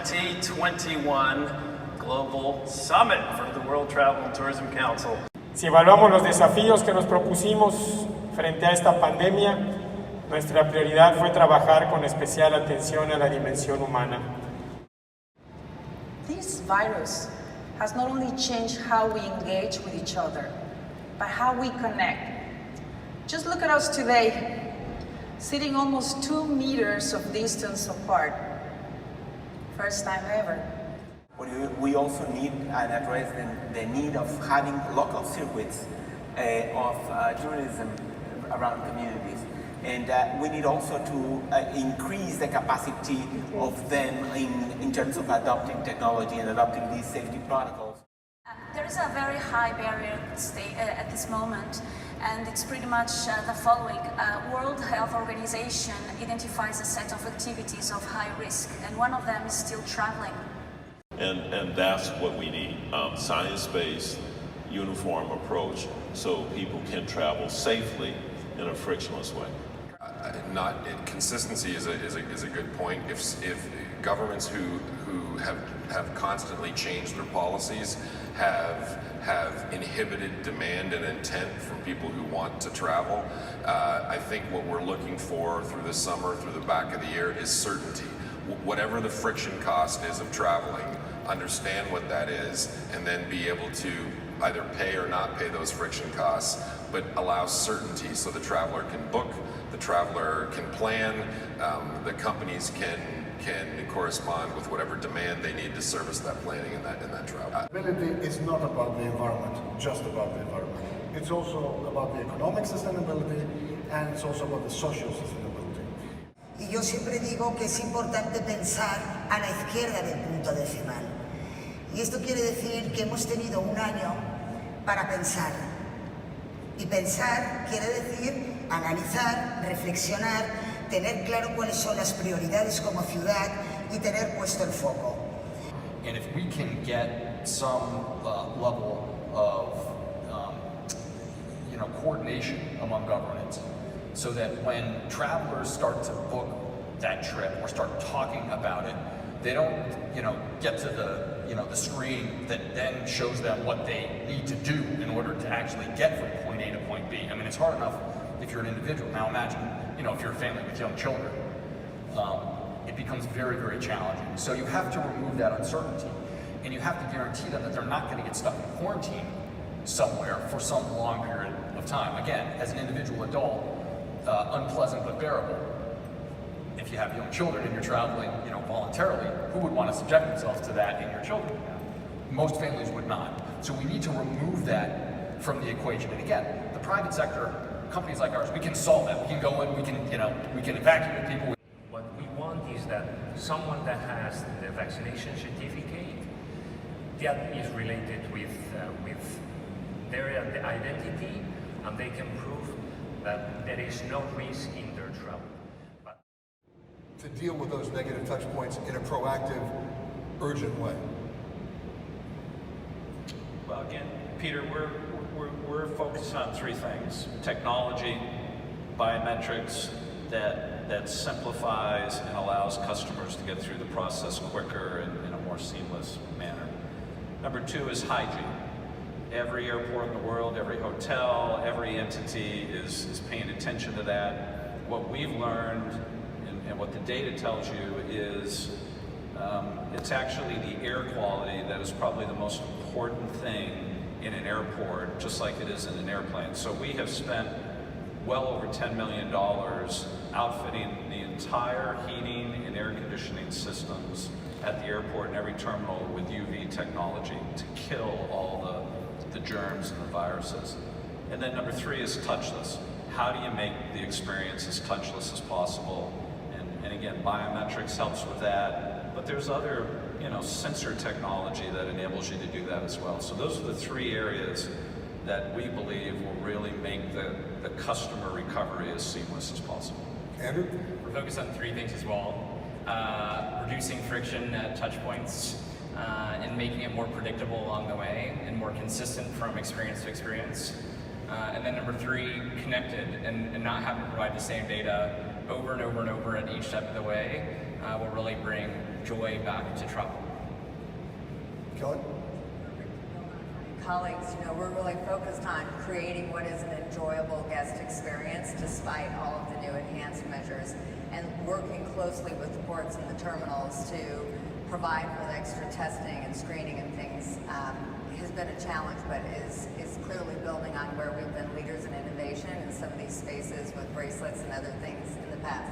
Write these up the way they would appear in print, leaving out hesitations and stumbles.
2021 Global Summit for the World Travel and Tourism Council. Si evaluamos los desafíos que nos propusimos frente a esta pandemia, nuestra prioridad fue trabajar con especial atención a la dimensión humana. This virus has not only changed how we engage with each other, but how we connect. Just look at us today, sitting almost 2 meters of distance apart. First time ever. We also need and address the need of having local circuits of tourism around communities. And we need also to increase the capacity of them in terms of adopting technology and adopting these safety protocols. There is a very high barrier at this moment, and it's pretty much the following. World Health Organization identifies a set of activities of high risk, and one of them is still traveling. And that's what we need, science-based, uniform approach so people can travel safely in a frictionless way. Consistency is a good point. If governments who have constantly changed their policies have inhibited demand and intent from people who want to travel, I think what we're looking for through the summer, through the back of the year, is certainty. Whatever the friction cost is of traveling, understand what that is, and then be able to either pay or not pay those friction costs, but allow certainty so the traveler can book, the traveler can plan, the companies can correspond with whatever demand they need to service that planning and that travel. Sustainability is not about the environment, just about the environment. It's also about the economic sustainability, and it's also about the social sustainability. Y yo siempre digo que es importante pensar a la izquierda del punto decimal. Y esto quiere decir que hemos tenido un año para pensar. Y pensar quiere decir analizar, reflexionar, tener claro cuáles son las prioridades como ciudad y tener puesto el foco. And if we can get some level of coordination among governments, so that when travelers start to book that trip or start talking about it, they don't, get to the screen that then shows them what they need to do in order to actually get from point A to point B. I mean, it's hard enough if you're an individual. Now imagine, if you're a family with young children, it becomes very, very challenging. So you have to remove that uncertainty, and you have to guarantee them that they're not going to get stuck in quarantine somewhere for some long period of time. Again, as an individual adult, unpleasant but bearable. If you have young children and you're traveling, voluntarily, who would want to subject themselves to that in your children? Most families would not. So we need to remove that from the equation. And again, the private sector, companies like ours, we can solve that. We can go in, we can evacuate people. What we want is that someone that has the vaccination certificate that is related with their identity, and they can prove that there is no risk in their travel. To deal with those negative touch points in a proactive, urgent way. Well, again, Peter, we're focused on 3 things: technology, biometrics that simplifies and allows customers to get through the process quicker and in a more seamless manner. Number 2 is hygiene. Every airport in the world, every hotel, every entity is paying attention to that. What we've learned and what the data tells you is it's actually the air quality that is probably the most important thing in an airport, just like it is in an airplane. So we have spent well over $10 million outfitting the entire heating and air conditioning systems at the airport and every terminal with UV technology to kill all the germs and the viruses. And then number 3 is touchless. How do you make the experience as touchless as possible? And again, biometrics helps with that, but there's other, sensor technology that enables you to do that as well. So those are the 3 areas that we believe will really make the customer recovery as seamless as possible. Andrew? We're focused on 3 things as well. Reducing friction at touch points, and making it more predictable along the way and more consistent from experience to experience. And then number 3, connected and not having to provide the same data over and over and over at each step of the way will really bring joy back to travel. Kelly? Colleagues, we're really focused on creating what is an enjoyable guest experience despite all of the new enhanced measures, and working closely with the ports and the terminals to provide for the extra testing and screening and things has been a challenge, but is clearly building on where we've been leaders in innovation in some of these spaces with bracelets and other things in the past.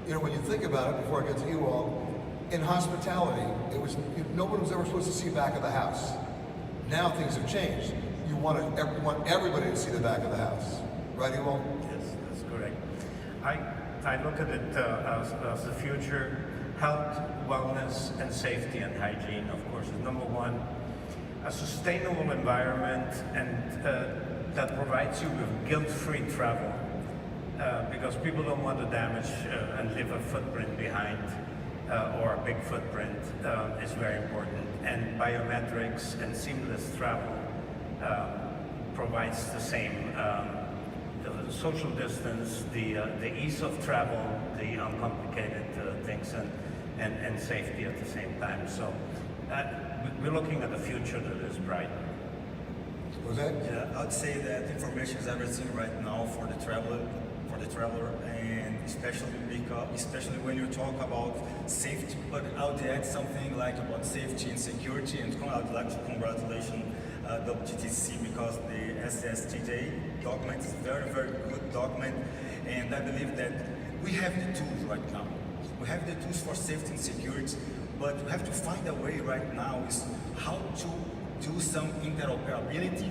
When you think about it, before I get to you all, in hospitality, no one was ever supposed to see back of the house. Now things have changed. You want everybody to see the back of the house, right, Iwal? Yes, that's correct. I look at it as the future. Health, wellness, and safety and hygiene, of course, is number one. A sustainable environment and that provides you with guilt-free travel, because people don't want to damage and leave a footprint behind, or a big footprint, is very important. And biometrics and seamless travel provides the same, the social distance, the ease of travel, the uncomplicated things, and safety at the same time. So we're looking at a future that is bright. Was that? Yeah, I'd say that information is everything right now for the traveler, and especially when you talk about safety. But I would add something like about safety and security, and I would like to congratulate WTTC, because the SSTJ document is a very, very good document, and I believe that we have the tools right now. We have the tools for safety and security, but we have to find a way right now is how to do some interoperability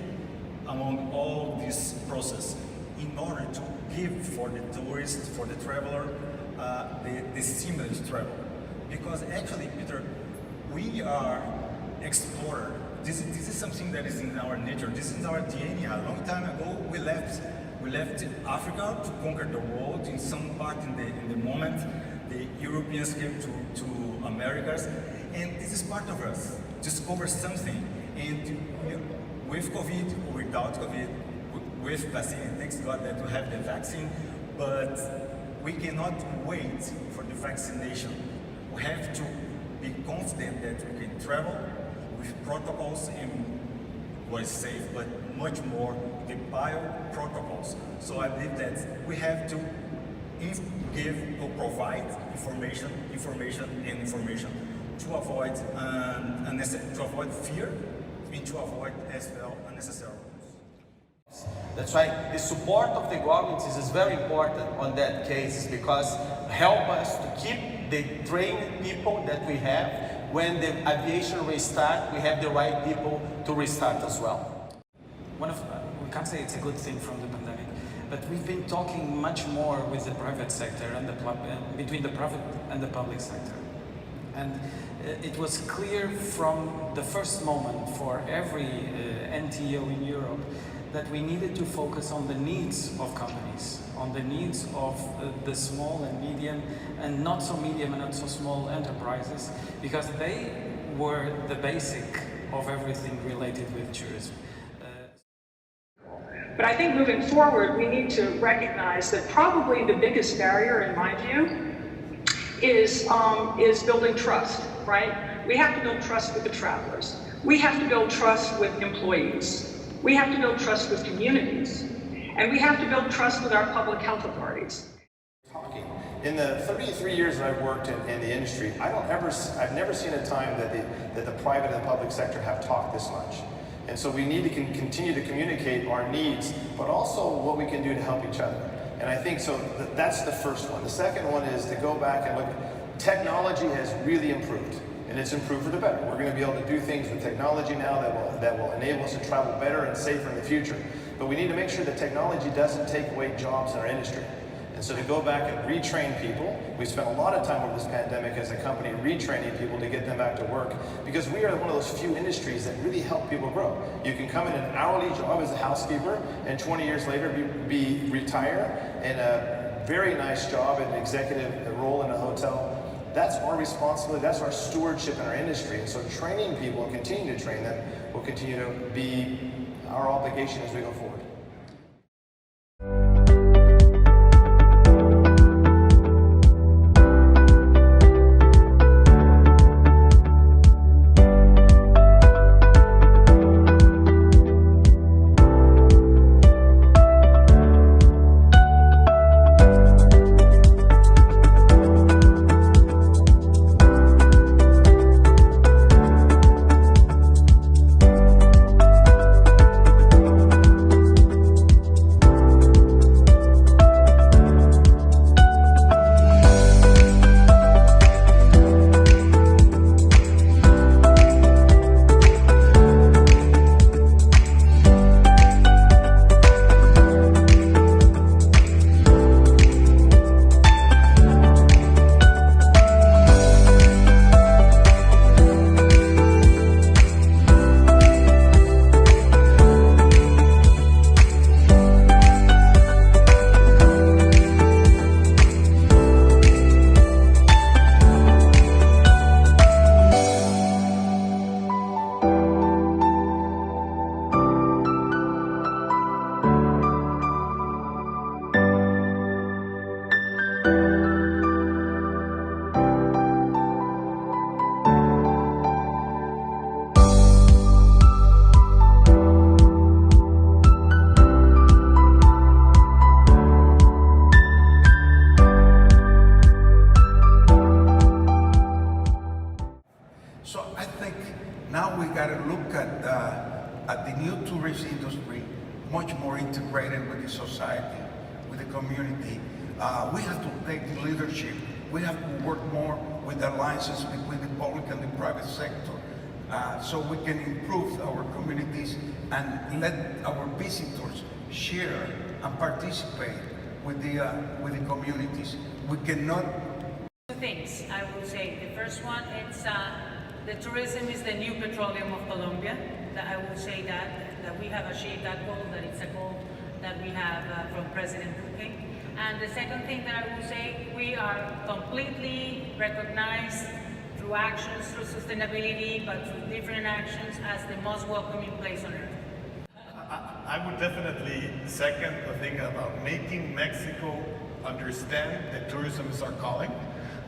among all this process in order to give for the tourist, for the traveler, the seamless travel. Because actually, Peter, we are explorer. This is something that is in our nature. This is our DNA. A long time ago, we left Africa to conquer the world. In some part in the moment, the Europeans came to Americas, and this is part of us. Discover something, and with COVID or without COVID, with vaccine, thanks God that we have the vaccine, but we cannot wait for the vaccination. We have to be confident that we can travel with protocols and what is safe, but much more the bio protocols. So I believe that we have to give or provide information to avoid fear and to avoid as well unnecessary. That's right. The support of the government is very important on that case, because help us to keep the trained people that we have. When the aviation restart, we have the right people to restart as well. We can't say it's a good thing from the pandemic, but we've been talking much more with the private sector and between the private and the public sector. And it was clear from the first moment for every NTO in Europe that we needed to focus on the needs of companies, on the needs of the small and medium, and not so medium and not so small enterprises, because they were the basic of everything related with tourism. But I think moving forward, we need to recognize that probably the biggest barrier, in my view, is building trust, right? We have to build trust with the travelers. We have to build trust with employees. We have to build trust with communities. And we have to build trust with our public health authorities. In the 33 years that I've worked in the industry, I've never seen a time that the private and the public sector have talked this much. And so we need to continue to communicate our needs, but also what we can do to help each other. And I think so that's the first one. The second one is to go back and look. Technology has really improved, and it's improved for the better. We're going to be able to do things with technology now that will enable us to travel better and safer in the future. But we need to make sure that technology doesn't take away jobs in our industry. And so to go back and retrain people, we spent a lot of time over this pandemic as a company retraining people to get them back to work, because we are one of those few industries that really help people grow. You can come in an hourly job as a housekeeper and 20 years later retire in a very nice job in an executive role in a hotel. That's our responsibility, that's our stewardship in our industry. And so training people and continuing to train them will continue to be our obligation as we go forward. look at the new tourist industry much more integrated with the society, with the community. We have to take leadership. We have to work more with alliances between the public and the private sector so we can improve our communities and let our visitors share and participate with the communities. We cannot. Two things I will say. The first one, it's the tourism is the new petroleum of Colombia. That I will say that we have achieved that goal, that it's a goal that we have from President Duque. And the second thing that I will say, we are completely recognized through actions, through sustainability, but through different actions as the most welcoming place on earth. I would definitely second the thing about making Mexico understand that tourism is our calling,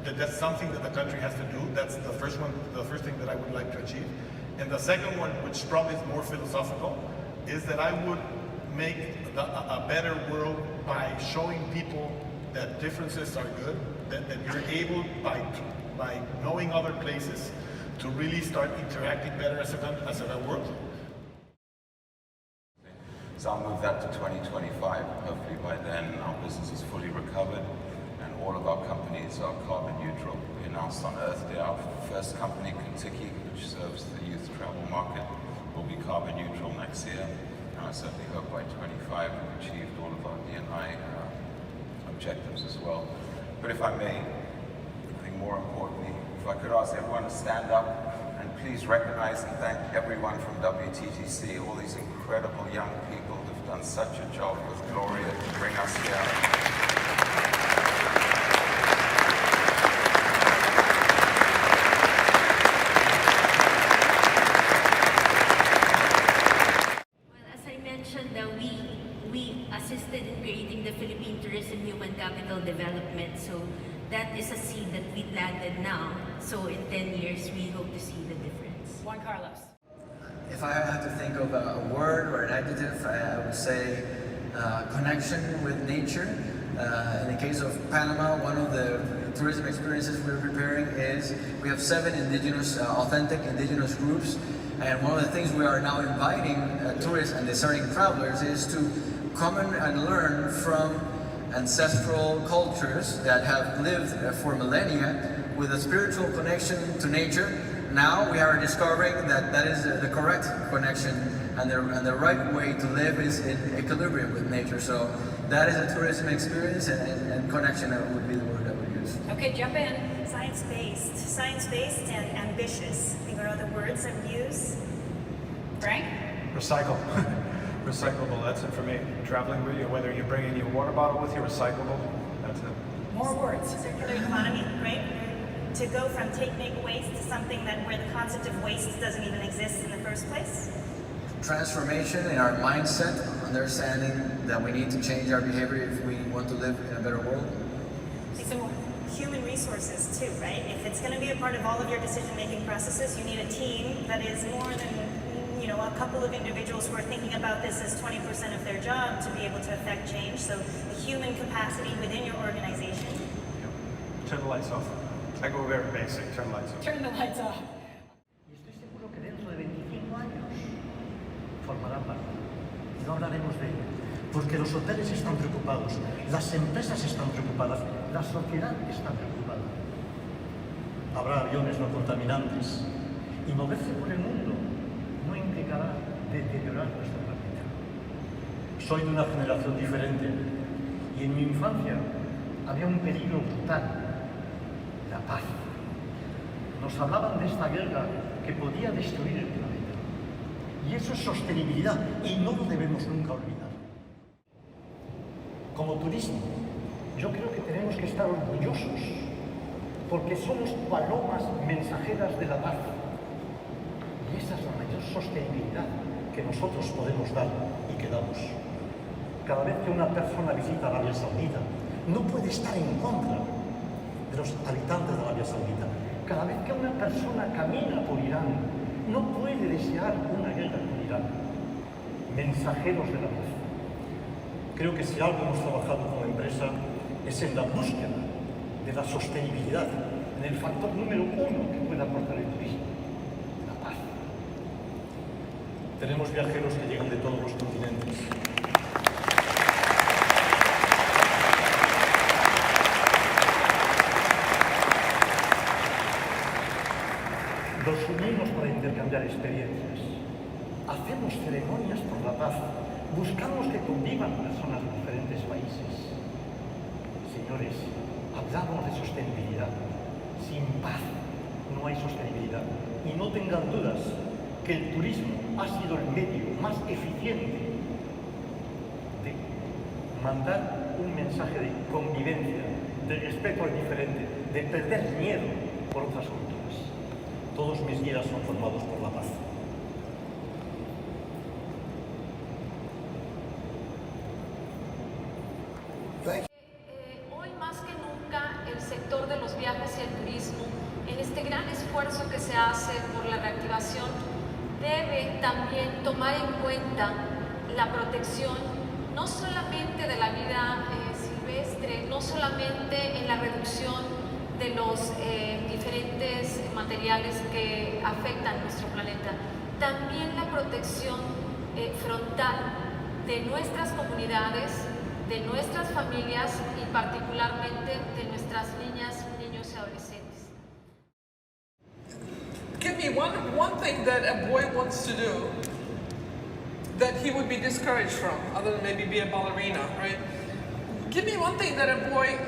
that's something that the country has to do. That's the first thing that I would like to achieve. And the second one, which probably is more philosophical, is that I would make a better world by showing people that differences are good, that you're able, by knowing other places, to really start interacting better as a world. So I'll move that to 2025. Hopefully by then our business is fully recovered and all of our companies are carbon neutral. We announced on Earth Day our first company, Kentucky, which serves the youth travel market, will be carbon neutral next year. And I certainly hope by 25 we've achieved all of our D&I objectives as well. But if I may, I think more importantly, if I could ask everyone to stand up and please recognize and thank everyone from WTTC, all these incredible young people who've done such a job with Gloria to bring us here. We assisted in creating the Philippine Tourism Human Capital Development. So that is a seed that we planted now. So in 10 years, we hope to see the difference. Juan Carlos. If I had to think of a word or an adjective, I would say connection with nature. In the case of Panama, one of the tourism experiences we're preparing is we have 7 authentic indigenous groups. And one of the things we are now inviting tourists and discerning travelers is to come and learn from ancestral cultures that have lived for millennia with a spiritual connection to nature. Now we are discovering that that is the correct connection and the right way to live is in equilibrium with nature. So that is a tourism experience and connection would be the word I would use. Okay, jump in. Science-based and ambitious. I think are other words I would use. Frank? Recycle. Recyclable, that's it for me. Traveling with you, whether you're bringing your water bottle with you, recyclable, that's it. More words. Circular economy, right? To go from make waste to something where the concept of waste doesn't even exist in the first place. Transformation in our mindset, understanding that we need to change our behavior if we want to live in a better world. Human resources too, right? If it's going to be a part of all of your decision-making processes, you need a team that is more than, a couple of individuals who are thinking about this as 20% of their job to be able to affect change. So the human capacity within your organization. Turn the lights off. I go very basic, turn the lights off. Turn the lights off. Y estoy seguro que dentro de 25 años formará parte. No hablaremos de ello. Porque los hoteles están preocupados, las empresas están preocupadas, la sociedad está preocupada. Habrá aviones no contaminantes y moverse por el mundo no implicará deteriorar nuestro planeta. Soy de una generación diferente y en mi infancia había un peligro brutal, la paz. Nos hablaban de esta guerra que podía destruir el planeta. Y eso es sostenibilidad y no lo debemos nunca olvidar. Como turismo, yo creo que tenemos que estar orgullosos porque somos palomas mensajeras de la paz. Y esa es la mayor sostenibilidad que nosotros podemos dar y que damos. Cada vez que una persona visita Arabia Saudita, no puede estar en contra de los habitantes de Arabia Saudita. Cada vez que una persona camina por Irán, no puede desear una guerra con Irán. Mensajeros de la paz. Creo que si algo hemos trabajado como empresa es en la búsqueda de la sostenibilidad, en el factor número 1 que puede aportar el turismo, la paz. Tenemos viajeros que llegan de todos los continentes. Nos unimos para intercambiar experiencias. Hacemos ceremonias por la paz. Buscamos que convivan personas de diferentes países. Señores, hablamos de sostenibilidad. Sin paz no hay sostenibilidad. Y no tengan dudas que el turismo ha sido el medio más eficiente de mandar un mensaje de convivencia, de respeto al diferente, de perder miedo por otras culturas. Todos mis guías son formados por la paz. Hoy más que nunca el sector de los viajes y el turismo, en este gran esfuerzo que se hace por la reactivación, debe también tomar en cuenta la protección no solamente de la vida silvestre, no solamente en la reducción de los diferentes materiales que afectan nuestro planeta, también la protección frontal de nuestras comunidades, de nuestras familias y particularmente de nuestras niñas, niños y adolescentes. Give me one thing that a boy wants to do that he would be discouraged from, other than maybe be a ballerina, right? Give me one thing that a boy,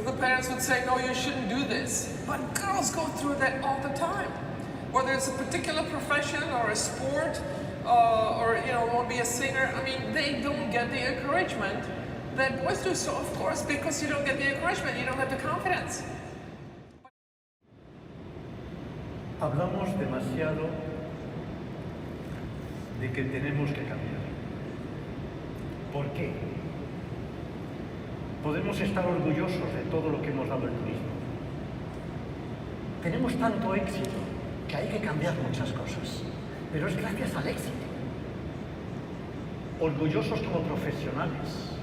the parents would say, no, you shouldn't do this. But girls go through that all the time. Whether it's a particular profession or a sport, or want to be a singer, I mean, they don't get the encouragement that boys do. So of course, because you don't get the encouragement, you don't have the confidence. Hablamos demasiado de que tenemos que cambiar. ¿Por qué? Podemos estar orgullosos de todo lo que hemos dado el turismo. Tenemos tanto éxito que hay que cambiar muchas cosas, pero es gracias al éxito. Orgullosos como profesionales.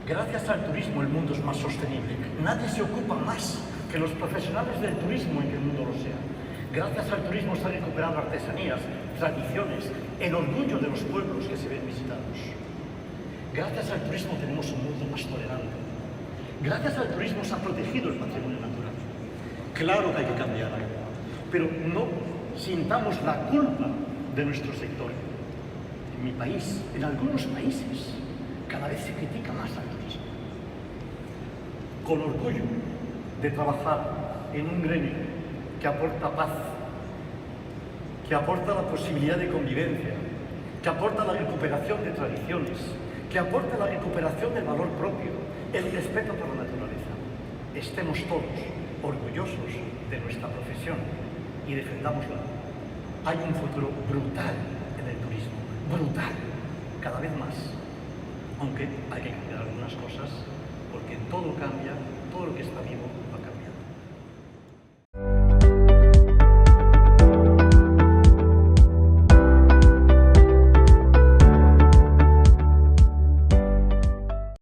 Gracias al turismo el mundo es más sostenible. Nadie se ocupa más que los profesionales del turismo en que el mundo lo sea. Gracias al turismo se han recuperado artesanías, tradiciones, el orgullo de los pueblos que se ven visitados. Gracias al turismo tenemos un mundo más tolerante. Gracias al turismo se ha protegido el patrimonio natural. Claro que hay que cambiar algo, pero no sintamos la culpa de nuestro sector. En mi país, en algunos países, cada vez se critica más al turismo. Con orgullo de trabajar en un gremio que aporta paz, que aporta la posibilidad de convivencia, que aporta la recuperación de tradiciones, que aporta la recuperación del valor propio, el respeto por la naturaleza. Estemos todos orgullosos de nuestra profesión y defendámosla. Hay un futuro brutal en el turismo, brutal, cada vez más. Aunque hay que cambiar algunas cosas, porque todo cambia, todo lo que está vivo